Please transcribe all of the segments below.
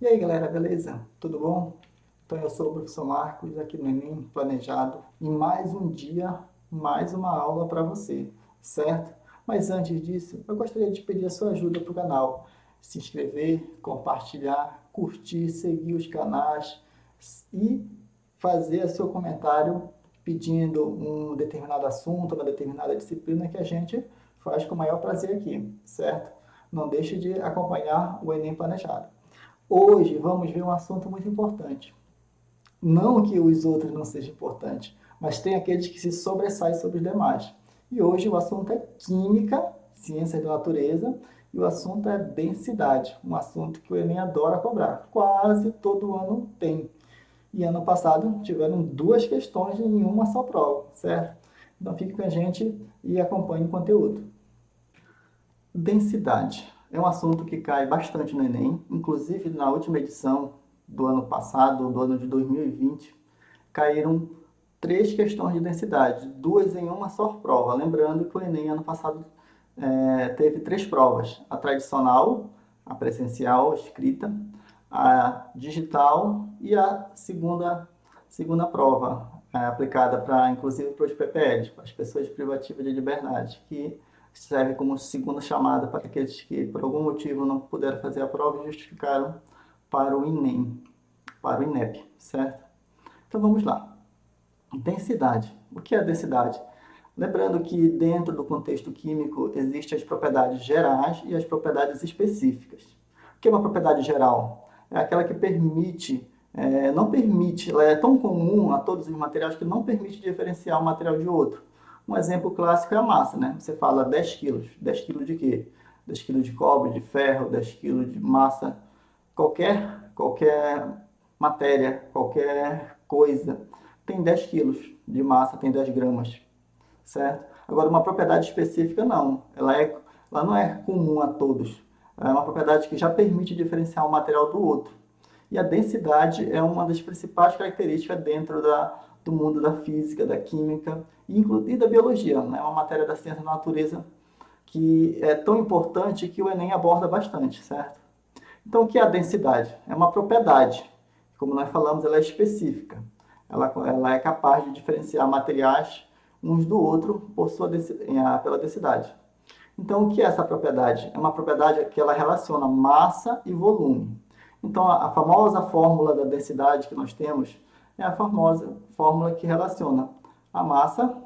E aí galera, beleza? Tudo bom? Então eu sou o professor Marcos, aqui no Enem Planejado, e mais um dia, mais uma aula para você, certo? Mas antes disso, eu gostaria de pedir a sua ajuda para o canal. Se inscrever, compartilhar, curtir, seguir os canais e fazer seu comentário pedindo um determinado assunto, uma determinada disciplina que a gente faz com o maior prazer aqui, certo? Não deixe de acompanhar o Enem Planejado. Hoje vamos ver um assunto muito importante. Não que os outros não sejam importantes, mas tem aqueles que se sobressaem sobre os demais. E hoje o assunto é química, ciências da natureza, e o assunto é densidade, um assunto que o Enem adora cobrar. Quase todo ano tem. E ano passado tiveram duas questões em uma só prova, certo? Então fique com a gente e acompanhe o conteúdo. Densidade é um assunto que cai bastante no Enem, inclusive na última edição do ano passado, do ano de 2020, caíram três questões de densidade, duas em uma só prova. Lembrando que o Enem ano passado teve três provas: a tradicional, a presencial, a escrita, a digital e a segunda prova, aplicada para, inclusive, para os PPLs, para as pessoas privativas de liberdade, que serve como segunda chamada para aqueles que, por algum motivo, não puderam fazer a prova e justificaram para o INEM, para o INEP, certo? Então vamos lá. Densidade. O que é densidade? Lembrando que dentro do contexto químico existem as propriedades gerais e as propriedades específicas. O que é uma propriedade geral? É aquela que permite, não permite, ela é tão comum a todos os materiais que não permite diferenciar um material de outro. Um exemplo clássico é a massa, né? Você fala 10 quilos. 10 quilos de quê? 10 quilos de cobre, de ferro, 10 quilos de massa. Qualquer matéria, qualquer coisa tem 10 quilos de massa, tem 10 gramas, certo? Agora, uma propriedade específica não. Ela não é comum a todos. Ela é uma propriedade que já permite diferenciar um material do outro. E a densidade é uma das principais características dentro do mundo da física, da química e da biologia. Né? É uma matéria da ciência da natureza que é tão importante que o Enem aborda bastante, certo? Então, o que é a densidade? É uma propriedade. Como nós falamos, ela é específica. Ela é capaz de diferenciar materiais uns do outro pela densidade. Então, o que é essa propriedade? É uma propriedade que ela relaciona massa e volume. Então, a famosa fórmula da densidade que nós temos é a famosa fórmula que relaciona a massa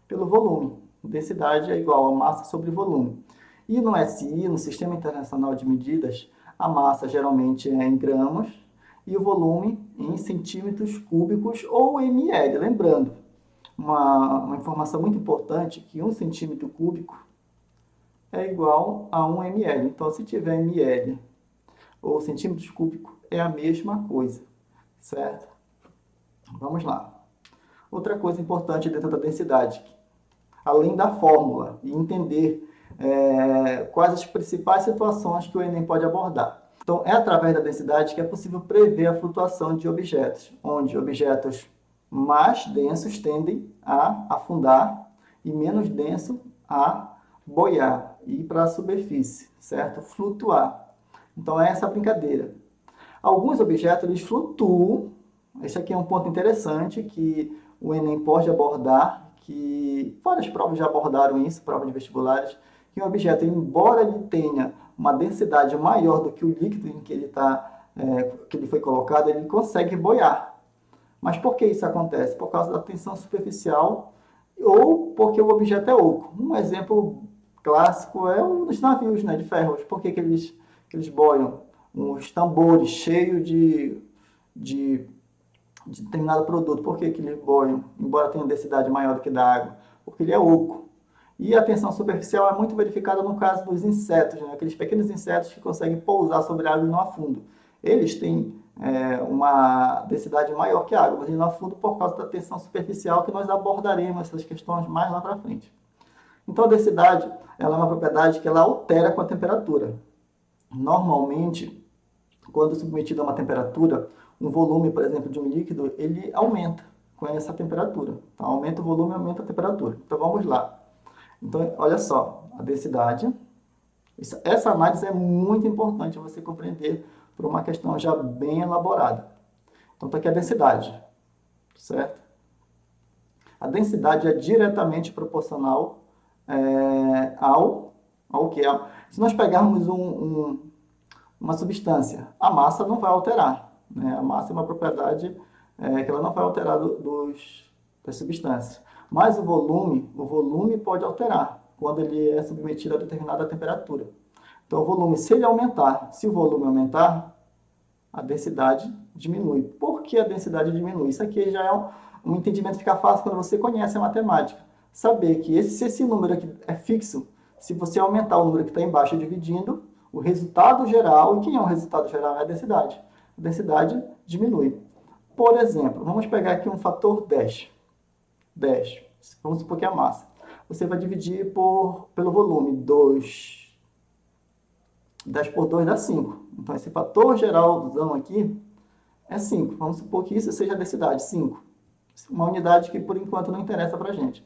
pelo volume. Densidade é igual a massa sobre volume. E no SI, no Sistema Internacional de Medidas, a massa geralmente é em gramas e o volume em centímetros cúbicos ou ml. Lembrando, uma informação muito importante, que 1 centímetro cúbico é igual a 1 ml. Então, se tiver ml ou centímetros cúbicos, é a mesma coisa, certo? Vamos lá. Outra coisa importante dentro da densidade, além da fórmula, e entender quais as principais situações que o Enem pode abordar. Então, é através da densidade que é possível prever a flutuação de objetos, onde objetos mais densos tendem a afundar e menos densos a boiar e ir para a superfície, certo? Flutuar. Então, é essa a brincadeira. Alguns objetos eles flutuam. Esse aqui é um ponto interessante que o Enem pode abordar, que várias provas já abordaram isso, provas de vestibulares, que um objeto, embora ele tenha uma densidade maior do que o líquido em que que ele foi colocado, ele consegue boiar. Mas por que isso acontece? Por causa da tensão superficial ou porque o objeto é oco. Um exemplo clássico é um dos navios, né, de ferros. Por que eles boiam? Os tambores cheios de determinado produto. Por que eles boiam, embora tenha densidade maior do que da água? Porque ele é oco. E a tensão superficial é muito verificada no caso dos insetos, né? Aqueles pequenos insetos que conseguem pousar sobre a água e não afundam. Eles têm uma densidade maior que a água, mas eles não afundam por causa da tensão superficial, que nós abordaremos essas questões mais lá para frente. Então, a densidade ela é uma propriedade que ela altera com a temperatura. Normalmente, quando submetido a uma temperatura, um volume, por exemplo, de um líquido, ele aumenta com essa temperatura. Então, aumenta o volume, aumenta a temperatura. Então, vamos lá. Então, olha só, a densidade. Essa análise é muito importante você compreender por uma questão já bem elaborada. Então, está aqui a densidade, certo? A densidade é diretamente proporcional ao que? Se nós pegarmos uma substância, a massa não vai alterar, né? A massa é uma propriedade que ela não vai alterar das substâncias. Mas o volume pode alterar quando ele é submetido a determinada temperatura. Então, o volume, se o volume aumentar, a densidade diminui. Por que a densidade diminui? Isso aqui já é um entendimento que fica fácil quando você conhece a matemática. Saber que se esse número aqui é fixo, se você aumentar o número que está embaixo dividindo, o resultado geral, e quem é o resultado geral? É a densidade. A densidade diminui. Por exemplo, vamos pegar aqui um fator 10. 10. Vamos supor que é a massa. Você vai dividir pelo volume. 10 por 2 dá 5. Então, esse fator geralzão aqui é 5. Vamos supor que isso seja a densidade, 5. Uma unidade que, por enquanto, não interessa para a gente.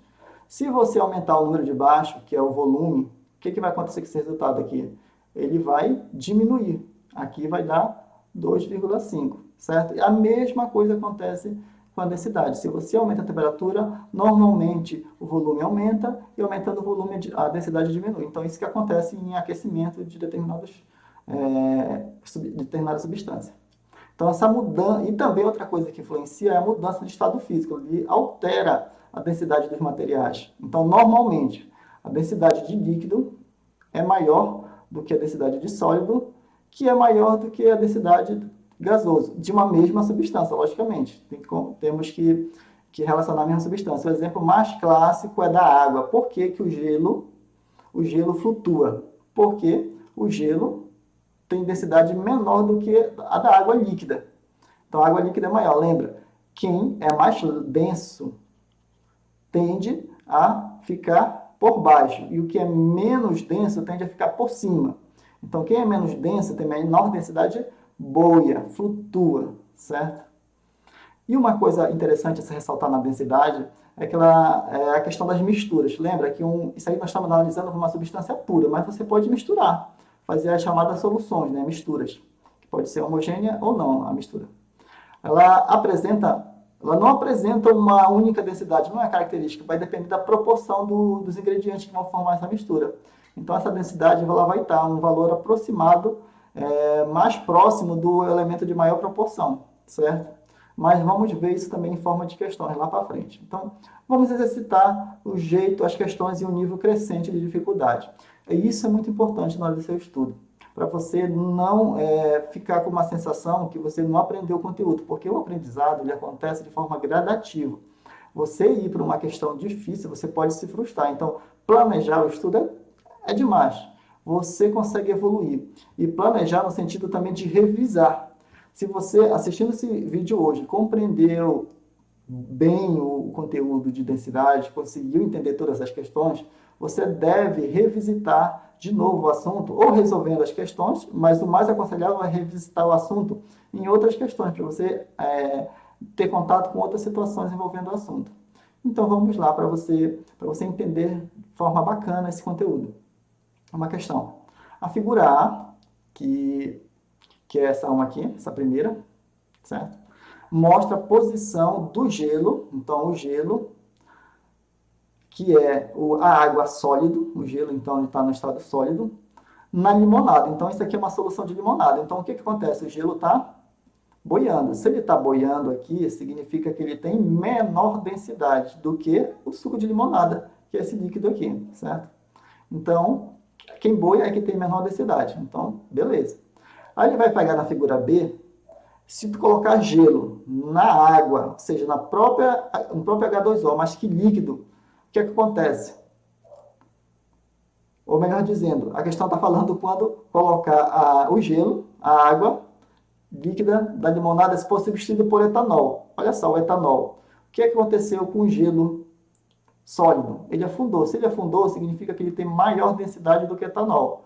Se você aumentar o número de baixo, que é o volume, o que vai acontecer com esse resultado aqui? Ele vai diminuir. Aqui vai dar 2,5, certo? E a mesma coisa acontece com a densidade. Se você aumenta a temperatura, normalmente o volume aumenta e aumentando o volume a densidade diminui. Então, isso que acontece em aquecimento de determinada substância. Então, essa mudança, e também outra coisa que influencia é a mudança de estado físico, ele altera a densidade dos materiais. Então, normalmente, a densidade de líquido é maior do que a densidade de sólido, que é maior do que a densidade gasoso, de uma mesma substância, logicamente. Temos que relacionar a mesma substância. O exemplo mais clássico é da água. Por que que o gelo flutua? Porque o gelo tem densidade menor do que a da água líquida. Então, a água líquida é maior. Lembra? Quem é mais denso tende a ficar por baixo. E o que é menos denso tende a ficar por cima. Então, quem é menos denso tem menor densidade, boia, flutua, certo? E uma coisa interessante a se ressaltar na densidade é a questão das misturas. Lembra que isso aí nós estamos analisando uma substância pura, mas você pode misturar, fazer as chamadas soluções, né? Misturas. Pode ser homogênea ou não a mistura. Ela não apresenta uma única densidade, não é característica, vai depender da proporção dos ingredientes que vão formar essa mistura. Então, essa densidade ela vai estar um valor aproximado, mais próximo do elemento de maior proporção, certo? Mas vamos ver isso também em forma de questões lá para frente. Então, vamos exercitar o jeito, as questões e o nível crescente de dificuldade. E isso é muito importante na hora do seu estudo, para você não ficar com uma sensação que você não aprendeu o conteúdo, porque o aprendizado ele acontece de forma gradativa. Você ir para uma questão difícil, você pode se frustrar. Então, planejar o estudo é demais. Você consegue evoluir. E planejar no sentido também de revisar. Se você, assistindo esse vídeo hoje, compreendeu bem o conteúdo de densidade, conseguiu entender todas as questões, você deve revisitar de novo o assunto, ou resolvendo as questões, mas o mais aconselhável é revisitar o assunto em outras questões, para você ter contato com outras situações envolvendo o assunto. Então vamos lá para você entender de forma bacana esse conteúdo. Uma questão. A figura A, que é essa uma aqui, essa primeira, certo? Mostra a posição do gelo. Então, o gelo, que é a água sólido, o gelo, então, ele está no estado sólido, na limonada. Então, isso aqui é uma solução de limonada. Então, o que acontece? O gelo está boiando. Se ele está boiando aqui, significa que ele tem menor densidade do que o suco de limonada, que é esse líquido aqui, certo? Então, quem boia é que tem menor densidade. Então, beleza. Aí ele vai pegar na figura B, se tu colocar gelo na água, ou seja, no próprio H2O, mas que líquido, o que acontece? Ou melhor dizendo, a questão está falando quando colocar o gelo, a água líquida da limonada, se for substituído por etanol. Olha só, o etanol. O que aconteceu com o gelo sólido? Ele afundou. Se ele afundou, significa que ele tem maior densidade do que etanol,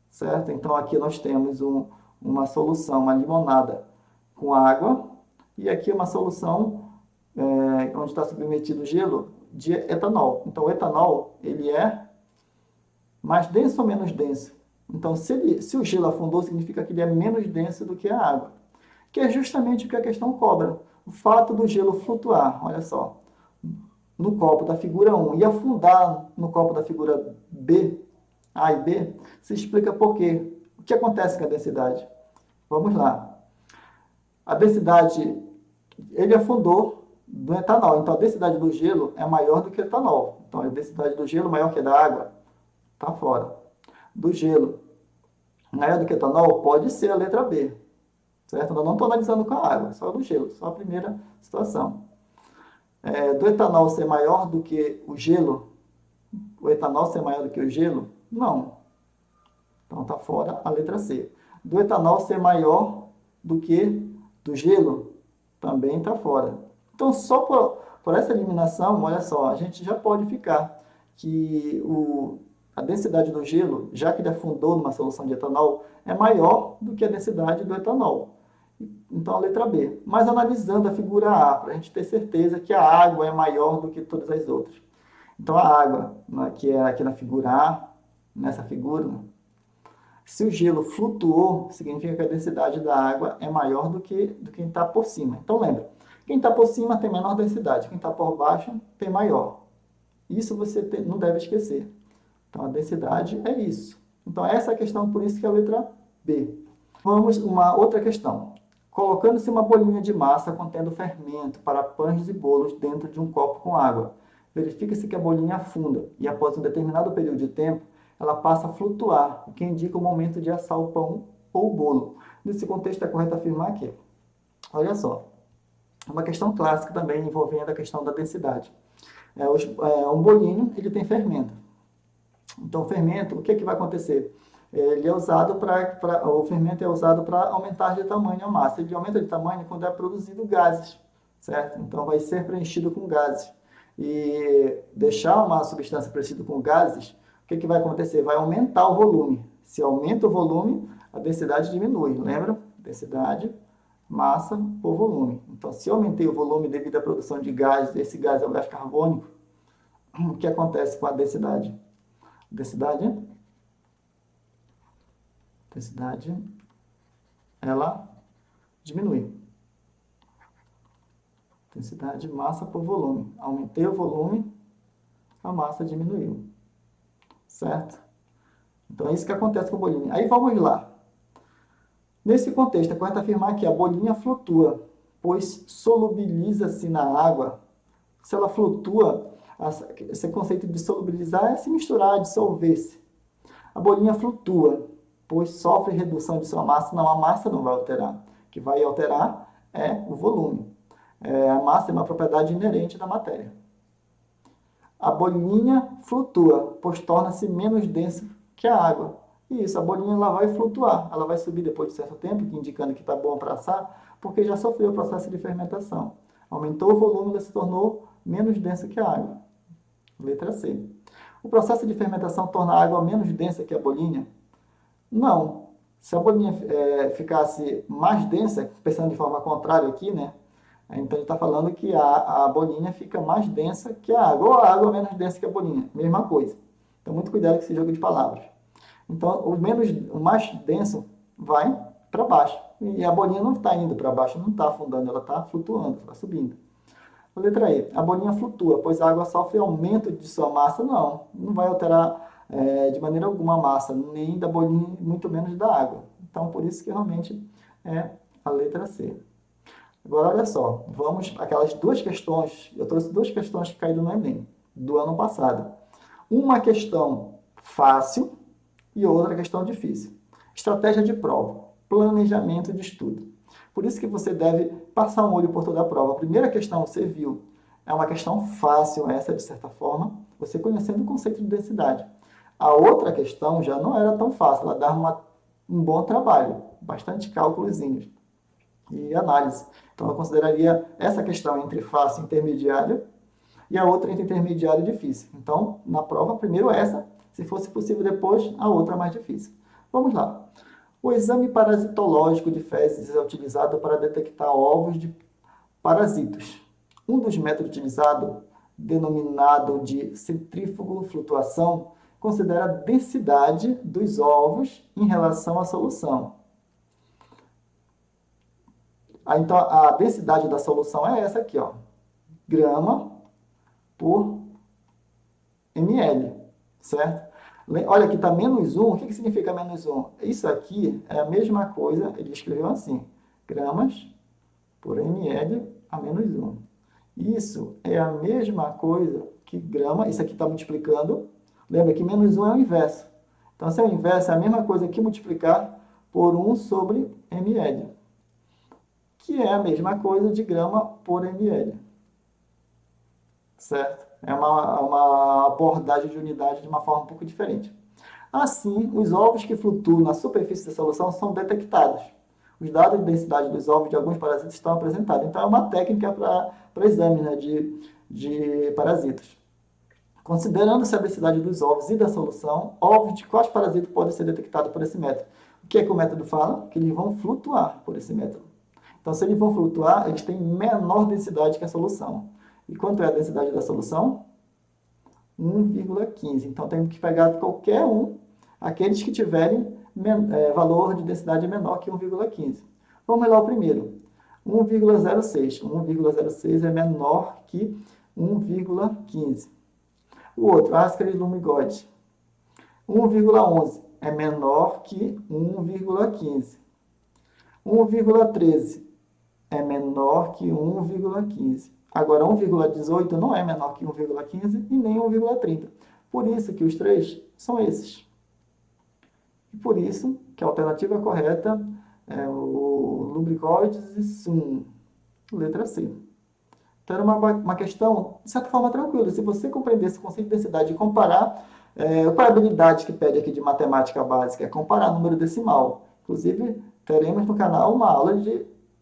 certo? Então, aqui nós temos uma solução, uma limonada com água, e aqui uma solução onde está submetido o gelo de etanol. Então, o etanol, ele é mais denso ou menos denso? Então, se o gelo afundou, significa que ele é menos denso do que a água, que é justamente o que a questão cobra. O fato do gelo flutuar, olha só, no copo da figura 1 e afundar no copo da figura B, A e B, se explica por quê. O que acontece com a densidade? Vamos lá. A densidade, ele afundou do etanol, então a densidade do gelo é maior do que o etanol. Então a densidade do gelo é maior que a da água, está fora. Do gelo maior do que o etanol pode ser a letra B, certo? Eu não estou analisando com a água, só do gelo, só a primeira situação. Do etanol ser maior do que o gelo, o etanol ser maior do que o gelo? Não. Então está fora a letra C. Do etanol ser maior do que do gelo? Também está fora. Então, só por essa eliminação, olha só, a gente já pode ficar que a densidade do gelo, já que ele afundou numa solução de etanol, é maior do que a densidade do etanol. Então, a letra B. Mas analisando a figura A, para a gente ter certeza que a água é maior do que todas as outras. Então, a água, que é aqui na figura A, nessa figura, se o gelo flutuou, significa que a densidade da água é maior do que quem está por cima. Então, lembra, quem está por cima tem menor densidade, quem está por baixo tem maior. Isso você não deve esquecer. Então, a densidade é isso. Então, essa é a questão, por isso que é a letra B. Vamos uma outra questão. Colocando-se uma bolinha de massa contendo fermento para pães e bolos dentro de um copo com água, verifica-se que a bolinha afunda e, após um determinado período de tempo, ela passa a flutuar, o que indica o momento de assar o pão ou o bolo. Nesse contexto, é correto afirmar que, olha só, é uma questão clássica também envolvendo a questão da densidade. Um bolinho, ele tem fermento. Então, o fermento, o que vai acontecer? Ele é usado o fermento é usado para aumentar de tamanho a massa. Ele aumenta de tamanho quando é produzido gases, certo? Então, vai ser preenchido com gases. E deixar uma substância preenchida com gases, o que vai acontecer? Vai aumentar o volume. Se aumenta o volume, a densidade diminui. Lembra? Densidade, massa por volume. Então, se eu aumentei o volume devido à produção de gases, esse gás é o gás carbônico, o que acontece com a densidade? Densidade, ela diminui. Densidade, massa por volume. Aumentei o volume, a massa diminuiu. Certo? Então, é isso que acontece com a bolinha. Aí, vamos lá. Nesse contexto, é correto afirmar que a bolinha flutua, pois solubiliza-se na água. Se ela flutua, esse conceito de solubilizar é se misturar, dissolver-se. A bolinha flutua, pois sofre redução de sua massa. Não, a massa não vai alterar. O que vai alterar é o volume. A massa é uma propriedade inerente da matéria. A bolinha flutua, pois torna-se menos densa que a água. E isso, a bolinha ela vai flutuar, ela vai subir depois de certo tempo, indicando que está bom para assar, porque já sofreu o processo de fermentação. Aumentou o volume, ela se tornou menos densa que a água. Letra C. O processo de fermentação torna a água menos densa que a bolinha? Não. Se a bolinha ficasse mais densa, pensando de forma contrária aqui, né? Então, ele está falando que a bolinha fica mais densa que a água, ou a água menos densa que a bolinha. Mesma coisa. Então, muito cuidado com esse jogo de palavras. Então, o mais denso vai para baixo. E a bolinha não está indo para baixo, não está afundando, ela está flutuando, está subindo. A letra E. A bolinha flutua, pois a água sofre aumento de sua massa? Não, não vai alterar de maneira alguma a massa, nem da bolinha, muito menos da água. Então, por isso que realmente é a letra C. Agora, olha só, vamos aquelas duas questões, eu trouxe duas questões que caíram no Enem, do ano passado. Uma questão fácil e outra questão difícil. Estratégia de prova, planejamento de estudo. Por isso que você deve passar um olho por toda a prova. A primeira questão você viu, é uma questão fácil essa, de certa forma, você conhecendo o conceito de densidade. A outra questão já não era tão fácil, ela dava um bom trabalho, bastante cálculozinhos e análise. Então, eu consideraria essa questão entre fácil e intermediário e a outra entre intermediário e difícil. Então, na prova, primeiro essa, se fosse possível depois, a outra mais difícil. Vamos lá. O exame parasitológico de fezes é utilizado para detectar ovos de parasitos. Um dos métodos utilizados, denominado de centrífugo flutuação, considera a densidade dos ovos em relação à solução. Então, a densidade da solução é essa aqui, ó, grama por ml, certo? Olha, aqui está -1. O que significa -1? Isso aqui é a mesma coisa, ele escreveu assim, gramas por ml a -1. Isso é a mesma coisa que grama, isso aqui está multiplicando, lembra que -1 é o inverso. Então, se é o inverso, é a mesma coisa que multiplicar por 1 sobre ml, que é a mesma coisa de grama por ml, certo? É uma abordagem de unidade de uma forma um pouco diferente. Assim, os ovos que flutuam na superfície da solução são detectados. Os dados de densidade dos ovos de alguns parasitas estão apresentados. Então, é uma técnica para exame, né, de parasitas. Considerando-se a densidade dos ovos e da solução, ovos de quais parasitas podem ser detectados por esse método? O que é que o método fala? Que eles vão flutuar por esse método. Então, se eles vão flutuar, eles têm menor densidade que a solução. E quanto é a densidade da solução? 1,15. Então, temos que pegar qualquer um, aqueles que tiverem valor de densidade menor que 1,15. Vamos lá o primeiro. 1,06. 1,06 é menor que 1,15. O outro, Ascaris lumigode. 1,11 é menor que 1,15. 1,13 é menor que 1,15. Agora, 1,18 não é menor que 1,15 e nem 1,30. Por isso que os três são esses. E por isso que a alternativa correta é o lubricoides e sum, letra C. Então, era uma questão, de certa forma, tranquila. Se você compreender esse conceito de densidade e comparar, qual é a habilidade que pede aqui de matemática básica? É comparar número decimal. Inclusive, teremos no canal uma aula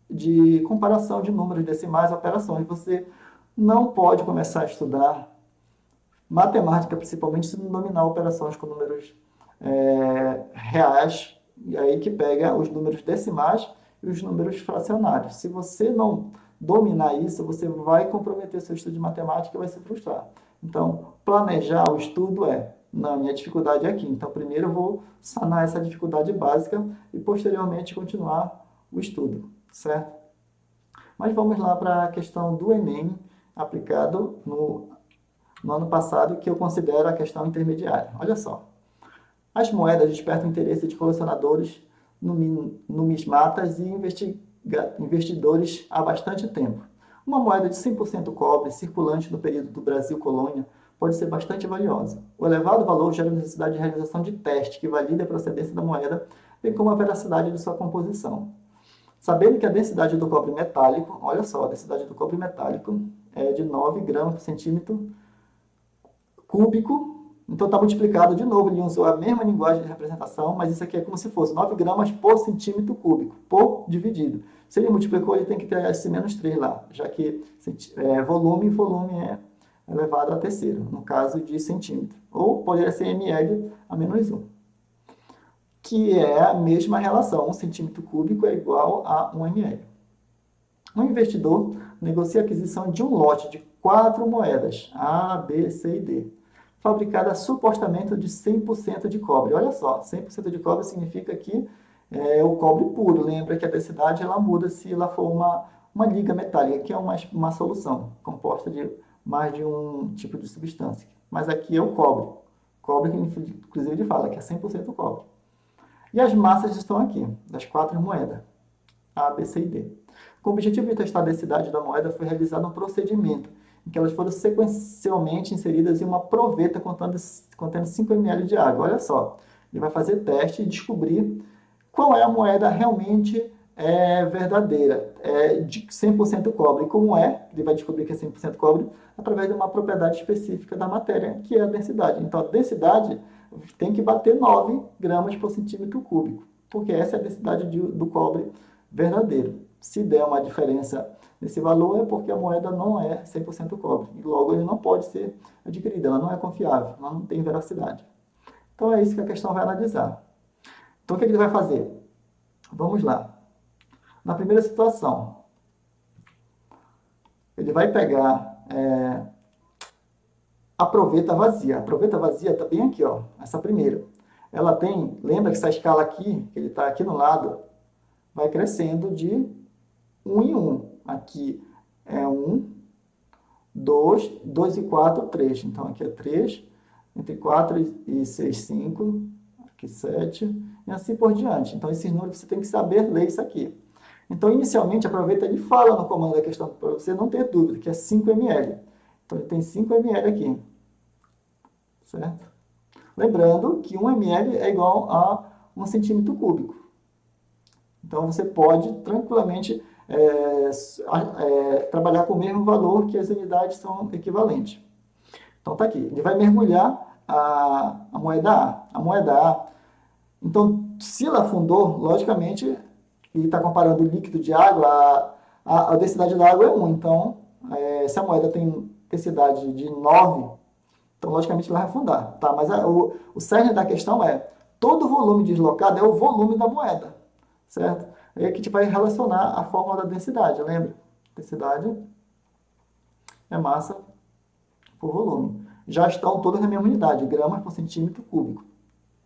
de comparação de números decimais e operações. Você não pode começar a estudar matemática, principalmente se não dominar operações com números reais, e aí que pega os números decimais e os números fracionários. Se você não dominar isso, você vai comprometer seu estudo de matemática e vai se frustrar. Então, planejar o estudo não, minha dificuldade é aqui. Então, primeiro eu vou sanar essa dificuldade básica e, posteriormente, continuar o estudo, certo? Mas vamos lá para a questão do Enem, aplicado no ano passado, que eu considero a questão intermediária. Olha só. As moedas despertam o interesse de colecionadores, numismatas e investidores há bastante tempo. Uma moeda de 100% cobre, circulante no período do Brasil colônia, pode ser bastante valiosa. O elevado valor gera necessidade de realização de teste que valida a procedência da moeda, bem como a veracidade de sua composição. Sabendo que a densidade do cobre metálico, olha só, a densidade do cobre metálico é de 9 gramas por centímetro cúbico, então está multiplicado de novo, ele usou a mesma linguagem de representação, mas isso aqui é como se fosse 9 gramas por centímetro cúbico, por dividido. Se ele multiplicou, ele tem que ter esse menos 3 lá, já que volume é elevado a terceiro, no caso de centímetro. Ou poderia ser ml a menos 1, que é a mesma relação, 1 centímetro cúbico é igual a 1 ml. Um investidor negocia a aquisição de um lote de 4 moedas, A, B, C e D, fabricada supostamente de 100% de cobre. Olha só, 100% de cobre significa que é o cobre puro. Lembra que a densidade ela muda se ela for uma liga metálica, que é uma solução composta de mais de um tipo de substância. Mas aqui é o cobre. Cobre que inclusive ele fala que é 100% cobre. E as massas estão aqui, das 4 moedas, A, B, C e D. Com o objetivo de testar a densidade da moeda, foi realizado um procedimento em que elas foram sequencialmente inseridas em uma proveta contendo 5 ml de água. Olha só, ele vai fazer teste e descobrir qual é a moeda realmente verdadeira, de 100% cobre. E como ele vai descobrir que é 100% cobre através de uma propriedade específica da matéria, que é a densidade. Então, a densidade tem que bater 9 gramas por centímetro cúbico, porque essa é a densidade do cobre verdadeiro. Se der uma diferença nesse valor, é porque a moeda não é 100% cobre, e logo ele não pode ser adquirido, ela não é confiável, ela não tem veracidade. Então é isso que a questão vai analisar. Então o que ele vai fazer? Vamos lá. Na primeira situação, ele vai pegar a proveta vazia. A proveta vazia está bem aqui, ó, essa primeira. Ela tem, lembra que essa escala aqui, que ele está aqui no lado, vai crescendo de 1 em 1. Aqui é 1, 2, 2 e 4, 3. Então, aqui é 3, entre 4 e 6, 5, aqui 7, e assim por diante. Então, esses números você tem que saber ler isso aqui. Então, inicialmente, aproveita ele fala no comando da questão para você não ter dúvida, que é 5 ml. Então, ele tem 5 ml aqui, certo? Lembrando que 1 ml é igual a 1 centímetro cúbico. Então, você pode tranquilamente trabalhar com o mesmo valor, que as unidades são equivalentes. Então, está aqui. Ele vai mergulhar a moeda A. A moeda A, então, se ela afundou, logicamente, ele está comparando o líquido de água, a densidade da água é 1. Então, se a moeda tem densidade de 9, então, logicamente, ela vai afundar. Tá? Mas o cerne da questão é, todo volume deslocado é o volume da moeda, certo? Aí aqui a gente vai relacionar a fórmula da densidade, lembra? Densidade é massa por volume. Já estão todas na mesma unidade, gramas por centímetro cúbico.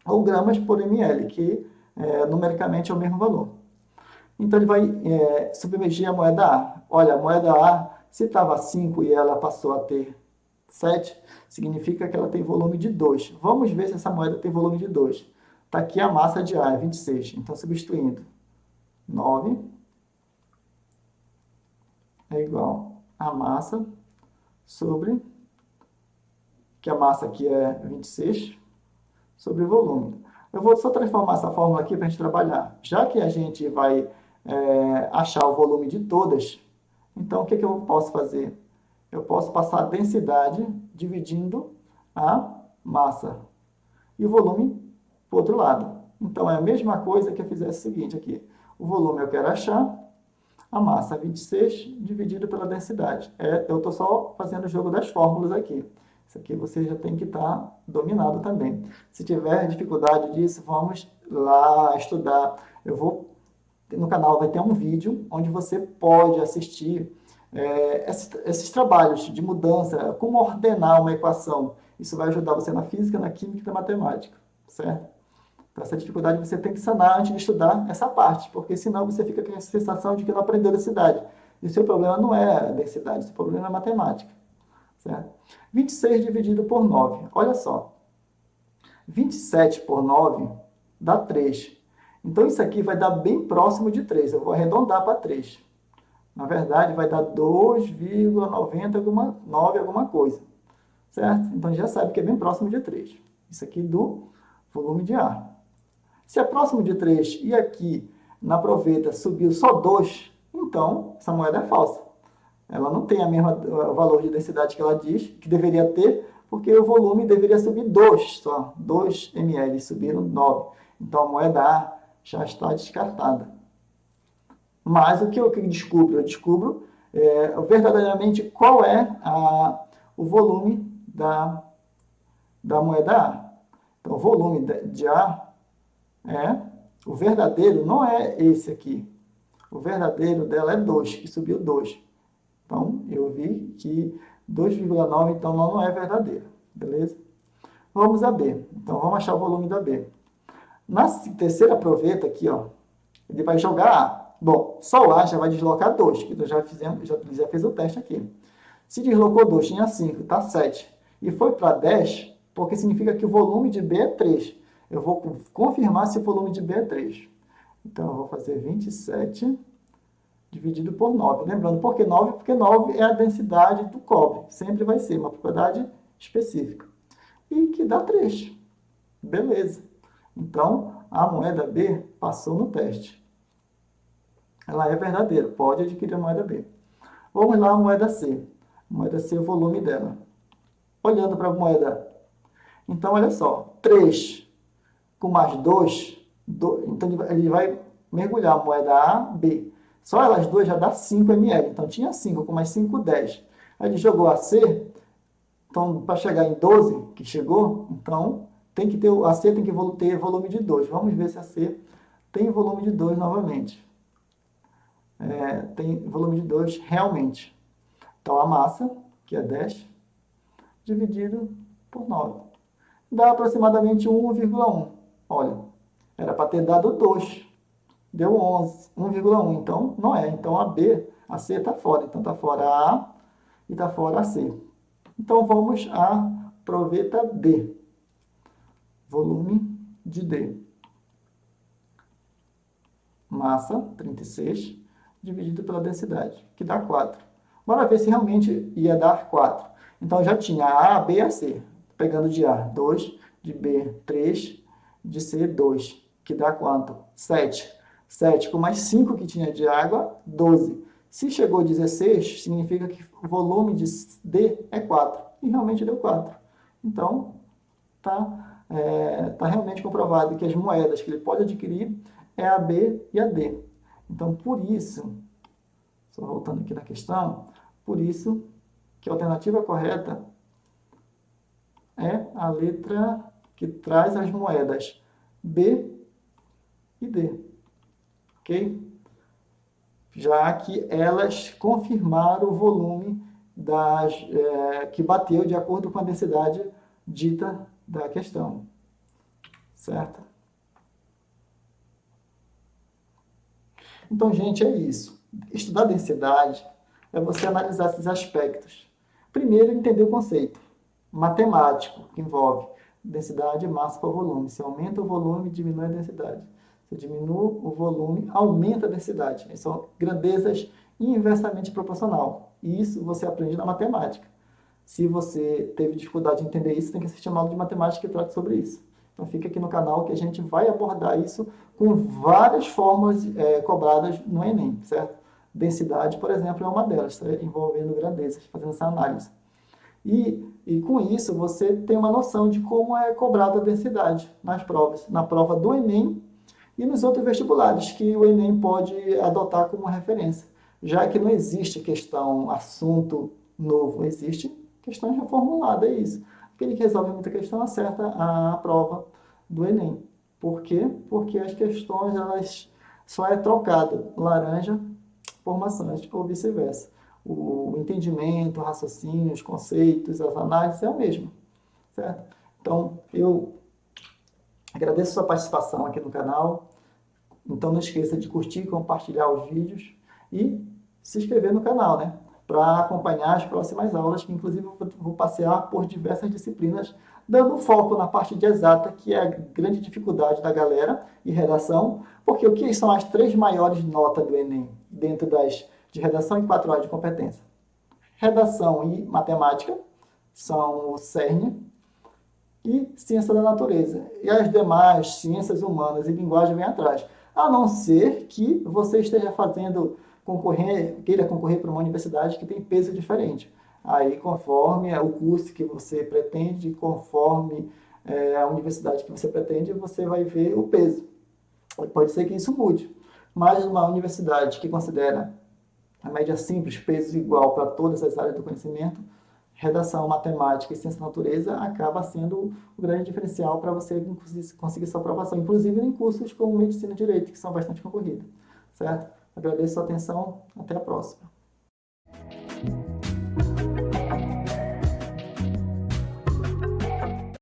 Ou gramas por ml, que numericamente é o mesmo valor. Então, ele vai submergir a moeda A. Olha, a moeda A, se estava 5 e ela passou a ter 7, significa que ela tem volume de 2. Vamos ver se essa moeda tem volume de 2. Está aqui a massa de A, é 26. Então, substituindo 9 é igual a massa sobre, que a massa aqui é 26, sobre volume. Eu vou só transformar essa fórmula aqui para a gente trabalhar. Já que a gente vai achar o volume de todas, então o que eu posso fazer? Eu posso passar a densidade dividindo a massa e o volume para o outro lado. Então, é a mesma coisa que eu fizesse o seguinte aqui. O volume eu quero achar, a massa 26 dividido pela densidade. Eu estou só fazendo o jogo das fórmulas aqui. Isso aqui você já tem que estar dominado também. Se tiver dificuldade disso, vamos lá estudar. No canal vai ter um vídeo onde você pode assistir esses trabalhos de mudança, como ordenar uma equação. Isso vai ajudar você na física, na química e na matemática, certo? Então, essa dificuldade você tem que sanar antes de estudar essa parte, porque senão você fica com a sensação de que não aprendeu densidade. E o seu problema não é a densidade, o seu problema é a matemática, certo? 26 dividido por 9, olha só. 27 por 9 dá 3. Então, isso aqui vai dar bem próximo de 3. Eu vou arredondar para 3. Na verdade, vai dar 2,99 alguma coisa, certo? Então, já sabe que é bem próximo de 3. Isso aqui do volume de ar. Se é próximo de 3 e aqui na proveta subiu só 2, então essa moeda é falsa. Ela não tem o valor de densidade que ela diz que deveria ter, porque o volume deveria subir 2 só. 2 ml, subiram 9. Então, a moeda A já está descartada. Mas o que eu descubro? Eu descubro verdadeiramente qual é o volume da moeda A. Então, o volume de A o verdadeiro não é esse aqui. O verdadeiro dela é 2, que subiu 2. Então, eu vi que 2,9, então, não é verdadeiro. Beleza? Vamos a B. Então, vamos achar o volume da B. Na terceira proveta aqui, ó, ele vai jogar A. Bom, só o A já vai deslocar 2, que nós já fez o teste aqui. Se deslocou 2, tinha 5, está 7. E foi para 10, porque significa que o volume de B é 3. Eu vou confirmar se o volume de B é 3. Então, eu vou fazer 27 dividido por 9. Lembrando, por que 9? Porque 9 é a densidade do cobre. Sempre vai ser uma propriedade específica. E que dá 3. Beleza. Então, a moeda B passou no teste. Ela é verdadeira. Pode adquirir a moeda B. Vamos lá, a moeda C. A moeda C é o volume dela. Olhando para a moeda. Então, olha só. 3 com mais 2. Então, ele vai mergulhar a moeda A, B. Só elas duas já dá 5 ml. Então, tinha 5, com mais 5, 10. Aí ele jogou a C. Então, para chegar em 12, que chegou, então, a C tem que ter volume de 2. Vamos ver se a C tem volume de 2 novamente. Tem volume de 2 realmente. Então, a massa, que é 10, dividido por 9. Dá aproximadamente 1,1. Olha, era para ter dado 2. Deu 11, 1,1. Então, não é. Então, a C está fora. Então, está fora a A e está fora a C. Então, vamos à proveta D. Volume de D. Massa, 36, dividido pela densidade, que dá 4. Bora ver se realmente ia dar 4. Então, já tinha A, B e a C. Pegando de A, 2, de B, 3, de C, 2, que dá quanto? 7. 7 com mais 5 que tinha de água, 12. Se chegou a 16, significa que o volume de D é 4. E realmente deu 4. Então, tá realmente comprovado que as moedas que ele pode adquirir é a B e a D. Então, por isso, só voltando aqui na questão, por isso que a alternativa correta é a letra que traz as moedas B e D. Ok? Já que elas confirmaram o volume que bateu de acordo com a densidade dita da questão. Certo? Então, gente, é isso. Estudar densidade é você analisar esses aspectos. Primeiro, entender o conceito matemático, que envolve densidade, massa por volume. Se aumenta o volume, diminui a densidade. Se diminui o volume, aumenta a densidade. Essas são grandezas inversamente proporcional. E isso você aprende na matemática. Se você teve dificuldade de entender isso, tem que assistir a aula de matemática que trata sobre isso. Então fica aqui no canal que a gente vai abordar isso com várias fórmulas cobradas no Enem, certo? Densidade, por exemplo, é uma delas, tá? Envolvendo grandezas, fazendo essa análise. E com isso você tem uma noção de como é cobrada a densidade nas provas. Na prova do Enem e nos outros vestibulares que o Enem pode adotar como referência. Já que não existe questão, assunto novo, existe questão já formulada, é isso. Aquele que resolve muita questão acerta a prova do Enem. Por quê? Porque as questões elas só é trocado laranja por maçãs ou vice-versa. O entendimento, o raciocínio, os conceitos, as análises é o mesmo. Certo? Então, eu agradeço a sua participação aqui no canal. Então, não esqueça de curtir, compartilhar os vídeos e se inscrever no canal, né? Para acompanhar as próximas aulas, que inclusive eu vou passear por diversas disciplinas, dando foco na parte de exata, que é a grande dificuldade da galera, e redação, porque o que são as 3 maiores notas do Enem, dentro de redação e 4 horas de competência? Redação e matemática, são o cerne, e ciência da natureza. E as demais, ciências humanas e linguagem, vêm atrás. A não ser que você esteja queira concorrer para uma universidade que tem peso diferente. Aí, conforme o curso que você pretende, conforme a universidade que você pretende, você vai ver o peso. Pode ser que isso mude. Mas uma universidade que considera a média simples, peso igual para todas as áreas do conhecimento, redação, matemática e ciência da natureza acaba sendo o grande diferencial para você conseguir sua aprovação, inclusive em cursos como medicina e direito, que são bastante concorridos. Certo? Agradeço a sua atenção. Até a próxima.